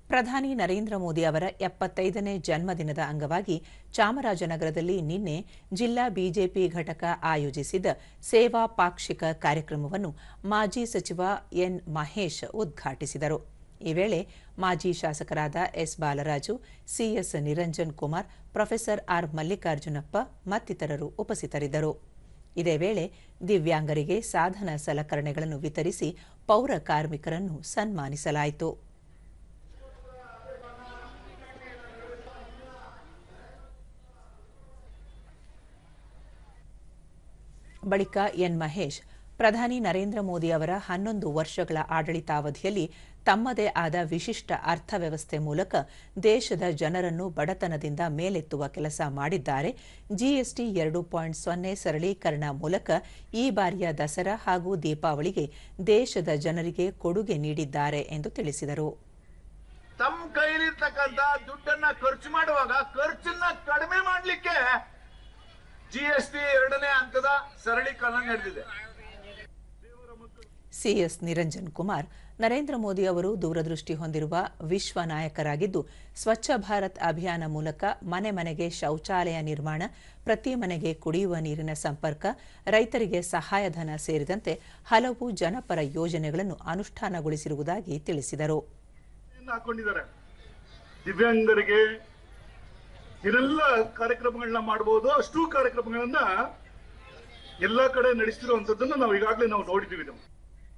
ಪ್ರಧಾನಿ ನರೇಂದ್ರ ಮೋದಿ ಅವರ 75ನೇ ಜನ್ಮದಿನದ ಅಂಗವಾಗಿ ಚಾಮರಾಜನಗರದಲ್ಲಿ ನಿನ್ನೆ ಜಿಲ್ಲಾ ಬಿಜೆಪಿ ಘಟಕ ಆಯೋಜಿಸಿದ್ದ ಸೇವಾ ಪಾಕ್ಷಿಕ ಕಾರ್ಯಕ್ರಮವನ್ನು ಮಾಜಿ ಸಚಿವ ಎನ್ ಮಹೇಶ್ ಉದ್ಘಾಟಿಸಿದರು. ಈ ವೇಳೆ ಮಾಜಿ ಶಾಸಕರಾದ S Balaraju, CS Niranjan Kumar, professor R Mallikarjunappa ಮತ್ತಿತರರು ಉಪಸ್ಥಿತರಿದ್ದರು. ಇದೇ ವೇಳೆ ದಿವ್ಯಾಂಗರಿಗೆ ಸಾಧನ ಸಲಕರಣೆಗಳನ್ನು ವಿತರಿಸಿ ಪೌರ ಕಾರ್ಮಿಕರನ್ನು ಸನ್ಮಾನಿಸಲಾಯಿತು. ಬಳಿಕ ಎನ್ ಮಹೇಶ್ ಪ್ರಧಾನಿ ನರೇಂದ್ರ ಮೋದಿ ಅವರ 11 ವರ್ಷಗಳ ಆಡಳಿತಾವಧಿಯಲ್ಲಿ ತಮ್ಮದೇ ಆದ ವಿಶಿಷ್ಟ ಅರ್ಥವ್ಯವಸ್ಥೆ ಮೂಲಕ ದೇಶದ ಜನರನ್ನು ಬಡತನದಿಂದ ಮೇಲೆತ್ತುವ ಕೆಲಸ ಮಾಡಿದ್ದಾರೆ. ಜಿಎಸ್ಟಿ 2.0 ಸರಳೀಕರಣ ಮೂಲಕ ಈ ಬಾರಿಯ ದಸರಾ ಹಾಗೂ ದೀಪಾವಳಿಗೆ ದೇಶದ ಜನರಿಗೆ ಕೊಡುಗೆ ನೀಡಿದ್ದಾರೆ ಎಂದು ತಿಳಿಸಿದರು. ತಮ್ಮ ಕೈಲಿರ್ತಕ್ಕಂಥ ದುಡ್ಡನ್ನ ಖರ್ಚು ಮಾಡುವಾಗ ಖರ್ಚನ್ನ ಕಡಿಮೆ ಮಾಡಲಿಕ್ಕೆ ಜಿಎಸ್ಟಿ 2ನೇ ಹಂತದ ಸರಳೀಕರಣ ನಡೆದಿದೆ. ಸಿಎಸ್ ನಿರಂಜನ್ ಕುಮಾರ್ ನರೇಂದ್ರ ಮೋದಿ ಅವರು ದೂರದೃಷ್ಟಿ ಹೊಂದಿರುವ ವಿಶ್ವ ನಾಯಕರಾಗಿದ್ದು, ಸ್ವಚ್ಛ ಭಾರತ್ ಅಭಿಯಾನ ಮೂಲಕ ಮನೆ ಮನೆಗೆ ಶೌಚಾಲಯ ನಿರ್ಮಾಣ, ಪ್ರತಿ ಮನೆಗೆ ಕುಡಿಯುವ ನೀರಿನ ಸಂಪರ್ಕ, ರೈತರಿಗೆ ಸಹಾಯಧನ ಸೇರಿದಂತೆ ಹಲವು ಜನಪರ ಯೋಜನೆಗಳನ್ನು ಅನುಷ್ಠಾನಗೊಳಿಸಿರುವುದಾಗಿ ತಿಳಿಸಿದರು. ದಿವ್ಯಾಂಗರಿಗೆ ಏನೆಲ್ಲ ಕಾರ್ಯಕ್ರಮಗಳನ್ನ ಮಾಡಬಹುದು, ಅಷ್ಟು ಕಾರ್ಯಕ್ರಮಗಳನ್ನ ಎಲ್ಲ ಕಡೆ ನಡೆಸ್ತಿರುವಂತದ್ದನ್ನು ನಾವು ಈಗಾಗಲೇ ನೋಡಿದ್ದೀವಿ.